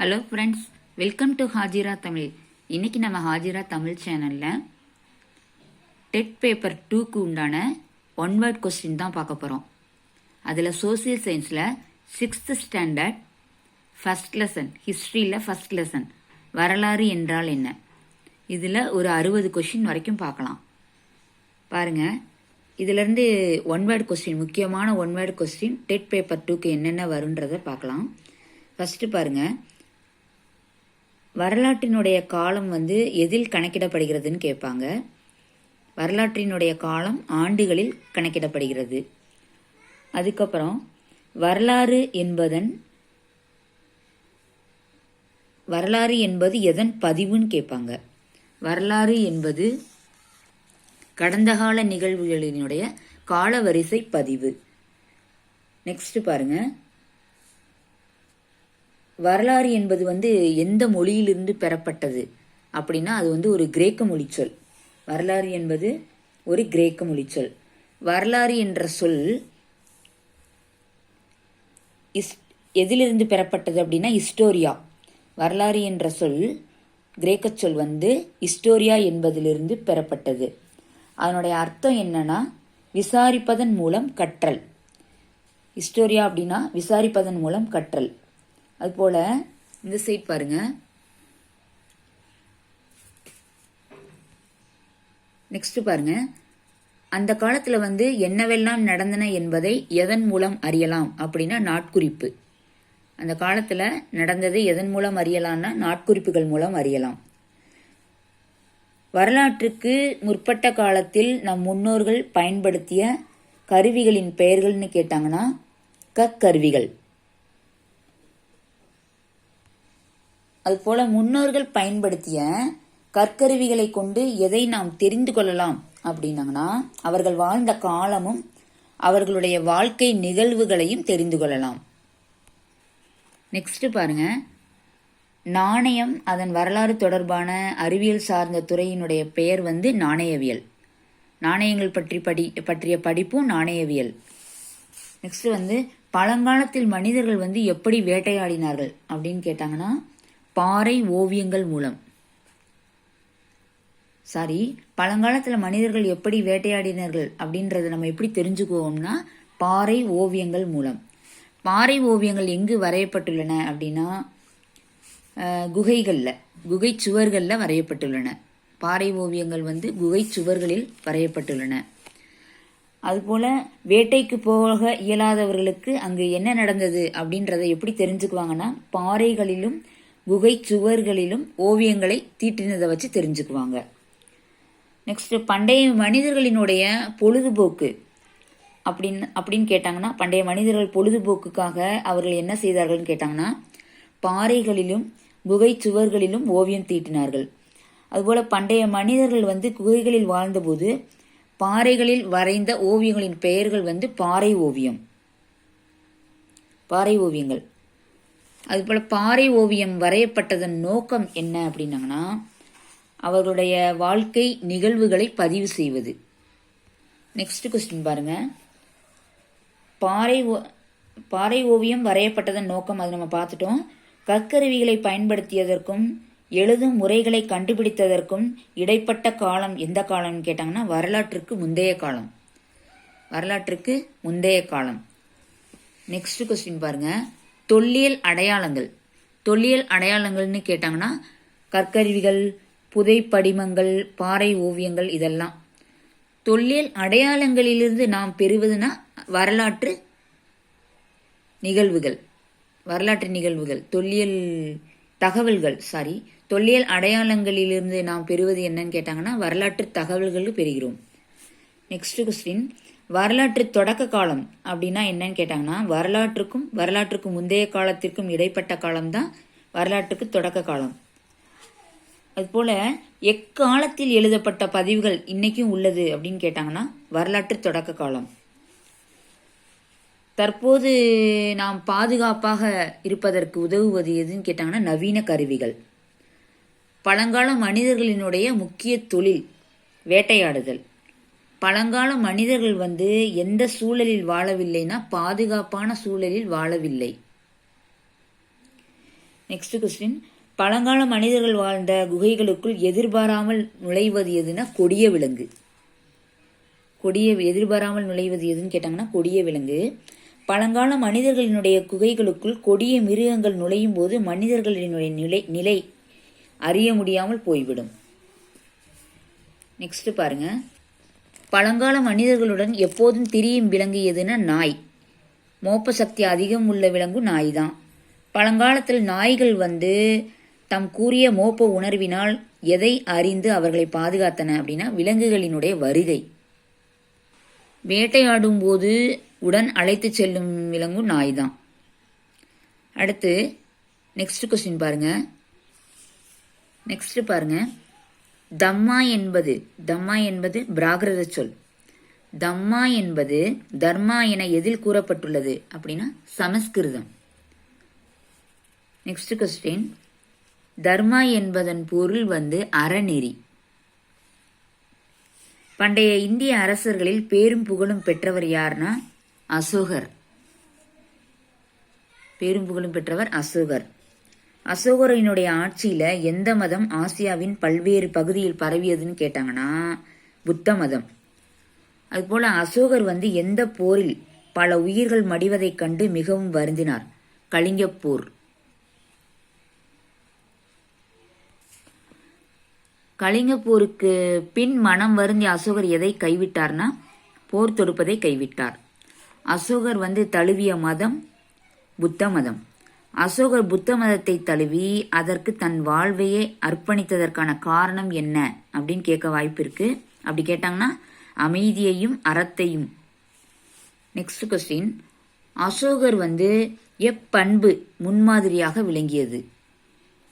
Hello friends, welcome to Hajira Tamil. இன்னைக்கு நம்ம ஹாஜிரா தமிழ் சேனலில் டெட் பேப்பர் 2க்கு உண்டான ஒன் வேர்ட் கொஸ்டின் தான் பார்க்க போகிறோம். அதில் சோசியல் சயின்ஸில் 6th ஸ்டாண்டர்ட் ஃபஸ்ட் லெசன், ஹிஸ்ட்ரியில் ஃபஸ்ட் லெசன் வரலாறு என்றால் என்ன, இதில் ஒரு 60 கொஸ்டின் வரைக்கும் பார்க்கலாம். பாருங்கள், இதிலேருந்து ஒன் வேர்ட் கொஸ்டின், முக்கியமான one word question dead paper 2க்கு என்னென்ன வருன்றதை பார்க்கலாம். ஃபஸ்ட்டு பாருங்கள், வரலாற்றினுடைய காலம் எதில் கணக்கிடப்படுகிறதுன்னு கேட்பாங்க. வரலாற்றினுடைய காலம் ஆண்டுகளில் கணக்கிடப்படுகிறது. அதுக்கப்புறம் வரலாறு என்பது எதன் பதிவுன்னு கேட்பாங்க. வரலாறு என்பது கடந்த கால நிகழ்வுகளினுடைய காலவரிசை பதிவு. நெக்ஸ்ட் பாருங்க, வரலாறு என்பது எந்த மொழியிலிருந்து பெறப்பட்டது அப்படின்னா அது ஒரு கிரேக்க மொழிச்சொல். வரலாறு என்பது ஒரு கிரேக்க மொழிச்சொல். வரலாறு என்ற சொல் எதிலிருந்து பெறப்பட்டது அப்படின்னா ஹிஸ்டோரியா. வரலாறு என்ற சொல் கிரேக்க சொல் ஹிஸ்டோரியா என்பதிலிருந்து பெறப்பட்டது. அதனுடைய அர்த்தம் என்னன்னா விசாரிப்பதன் மூலம் கற்றல். ஹிஸ்டோரியா அப்படின்னா விசாரிப்பதன் மூலம் கற்றல். அதுபோல இந்த சைட் பாருங்க, நெக்ஸ்ட் பாருங்க, அந்த காலத்துல என்னவெல்லாம் நடந்தன என்பதை எதன் மூலம் அறியலாம் அப்படின்னா நாட்குறிப்பு. அந்த காலத்துல நடந்ததை எதன் மூலம் அறியலாம்னா நாட்குறிப்புகள் மூலம் அறியலாம். வரலாற்றுக்கு முற்பட்ட காலத்தில் நம் முன்னோர்கள் பயன்படுத்திய கருவிகளின் பெயர்கள்னு கேட்டாங்கன்னா கற்கருவிகள். அதுபோல முன்னோர்கள் பயன்படுத்திய கற்கருவிகளை கொண்டு எதை நாம் தெரிந்து கொள்ளலாம் அப்படின்னாங்கன்னா அவர்கள் வாழ்ந்த காலமும் அவர்களுடைய வாழ்க்கை நிகழ்வுகளையும் தெரிந்து கொள்ளலாம். நெக்ஸ்ட் பாருங்க, நாணயம் அதன் வரலாறு தொடர்பான அறிவியல் சார்ந்த துறையினுடைய பெயர் நாணயவியல். நாணயங்கள் பற்றிய படிப்பும் நாணயவியல். நெக்ஸ்ட் பழங்காலத்தில் மனிதர்கள் எப்படி வேட்டையாடினார்கள் அப்படின்னு கேட்டாங்கன்னா பாறை ஓவியங்கள் மூலம். பழங்காலத்தில் மனிதர்கள் எப்படி வேட்டையாடினார்கள் அப்படின்றத நம்ம எப்படி தெரிஞ்சுக்குவோம்னா பாறை ஓவியங்கள் மூலம். பாறை ஓவியங்கள் எங்கு வரையப்பட்டுள்ளன அப்படின்னா குகை சுவர்களில் வரையப்பட்டுள்ளன. பாறை ஓவியங்கள் குகை சுவர்களில் வரையப்பட்டுள்ளன. அதுபோல வேட்டைக்கு போக இயலாதவர்களுக்கு அங்கு என்ன நடந்தது அப்படின்றத எப்படி தெரிஞ்சுக்குவாங்கன்னா பாறைகளிலும் குகை சுவர்களிலும் ஓவியங்களை தீட்டினதை வச்சு தெரிஞ்சுக்குவாங்க. நெக்ஸ்ட் பண்டைய மனிதர்களினுடைய பொழுதுபோக்கு அப்படின்னு கேட்டாங்கன்னா பண்டைய மனிதர்கள் பொழுதுபோக்குக்காக அவர்கள் என்ன செய்தார்கள்னு கேட்டாங்கன்னா பாறைகளிலும் குகை சுவர்களிலும் ஓவியம் தீட்டினார்கள். அதுபோல பண்டைய மனிதர்கள் குகைகளில் வாழ்ந்தபோது பாறைகளில் வரைந்த ஓவியங்களின் பெயர்கள் பாறை ஓவியங்கள். அதுபோல பாறை ஓவியம் வரையப்பட்டதன் நோக்கம் என்ன அப்படின்னாங்கன்னா அவர்களுடைய வாழ்க்கை நிகழ்வுகளை பதிவு செய்வது. நெக்ஸ்ட் கொஸ்டின் பாருங்க, பாறை ஓவியம் வரையப்பட்டதன் நோக்கம் அது நம்ம பார்த்துட்டோம். கற்கருவிகளை பயன்படுத்தியதற்கும் எழுதும் முறைகளை கண்டுபிடித்ததற்கும் இடைப்பட்ட காலம் எந்த காலம்னு கேட்டாங்கன்னா வரலாற்றுக்கு முந்தைய காலம். நெக்ஸ்ட் கொஸ்டின் பாருங்க, தொல்லியல் அடையாளங்கள்னு கேட்டாங்கன்னா கற்கருவிகள், புதைப்படிமங்கள், பாறை ஓவியங்கள் இதெல்லாம். தொல்லியல் அடையாளங்களிலிருந்து நாம் பெறுவதுனா வரலாற்று நிகழ்வுகள். தொல்லியல் தகவல்கள் தொல்லியல் அடையாளங்களிலிருந்து நாம் பெறுவது என்னன்னு கேட்டாங்கன்னா வரலாற்று தகவல்கள் பெறுகிறோம். நெக்ஸ்ட் கொஸ்டின், வரலாற்று தொடக்க காலம் அப்படின்னா என்னன்னு கேட்டாங்கன்னா வரலாற்றுக்கும் முந்தைய காலத்திற்கும் இடைப்பட்ட காலம்தான் வரலாற்றுக்கு தொடக்க காலம். அதுபோல எக்காலத்தில் எழுதப்பட்ட பதிவுகள் இன்னைக்கும் உள்ளது அப்படின்னு கேட்டாங்கன்னா வரலாற்று தொடக்க காலம். தற்போது நாம் பாதுகாப்பாக இருப்பதற்கு உதவுவது எதுன்னு கேட்டாங்கன்னா நவீன கருவிகள். பழங்கால மனிதர்களினுடைய முக்கிய தொழில் வேட்டையாடுதல். பழங்கால மனிதர்கள் எந்த சூழலில் வாழவில்லைன்னா பாதுகாப்பான சூழலில் வாழவில்லை. நெக்ஸ்ட் கொஸ்டின், பழங்கால மனிதர்கள் வாழ்ந்த குகைகளுக்குள் எதிர்பாராமல் நுழைவது எதுனா கொடிய விலங்கு. எதிர்பாராமல் நுழைவது எதுன்னு கேட்டாங்கன்னா கொடிய விலங்கு. பழங்கால மனிதர்களினுடைய குகைகளுக்குள் கொடிய மிருகங்கள் நுழையும் போது மனிதர்களினுடைய நிலை அறிய முடியாமல் போய்விடும். நெக்ஸ்ட் பாருங்க, பழங்கால மனிதர்களுடன் எப்போதும் திரியும் விலங்கு எதுனா நாய். மோப்ப சக்தி அதிகம் உள்ள விலங்கு நாய் தான். பழங்காலத்தில் நாய்கள் தம் கூறிய மோப்ப உணர்வினால் எதை அறிந்து அவர்களை பாதுகாத்தன அப்படின்னா விலங்குகளினுடைய வருகை. வேட்டையாடும் போது உடன் அழைத்து செல்லும் விலங்கு நாய் தான். அடுத்து நெக்ஸ்ட் கொஸ்டின் பாருங்க. தம்மா என்பது பிராகிருத சொல். தம்மா என்பது தர்மா என எதில் கூறப்பட்டுள்ளது அப்படின்னா சமஸ்கிருதம். நெக்ஸ்ட் கொஸ்டின், தர்மா என்பதன் பொருள் அறநெறி. பண்டைய இந்திய அரசர்களில் பேரும் புகழும் பெற்றவர் யாருன்னா அசோகர். அசோகரினுடைய ஆட்சியில எந்த மதம் ஆசியாவின் பல்வேறு பகுதியில் பரவியதுன்னு கேட்டாங்கன்னா புத்த மதம். அதுபோல அசோகர் எந்த போரில் பல உயிர்கள் மடிவதைக் கண்டு மிகவும் வருந்தினார்? கலிங்கப் போர். கலிங்கப் போருக்கு பின் மனம் வருந்திய அசோகர் எதை கைவிட்டார்னா போர் தொடுப்பதை கைவிட்டார். அசோகர் தழுவிய மதம் புத்த மதம். அசோகர் புத்த மதத்தை தழுவி அதற்கு தன் வாழ்வையே அர்ப்பணித்ததற்கான காரணம் என்ன அப்படின்னு கேட்க வாய்ப்பு இருக்கு. அப்படி கேட்டாங்கன்னா அமைதியையும் அறத்தையும். நெக்ஸ்ட் கொஸ்டின், அசோகர் எப்பண்பு முன்மாதிரியாக விளங்கியது?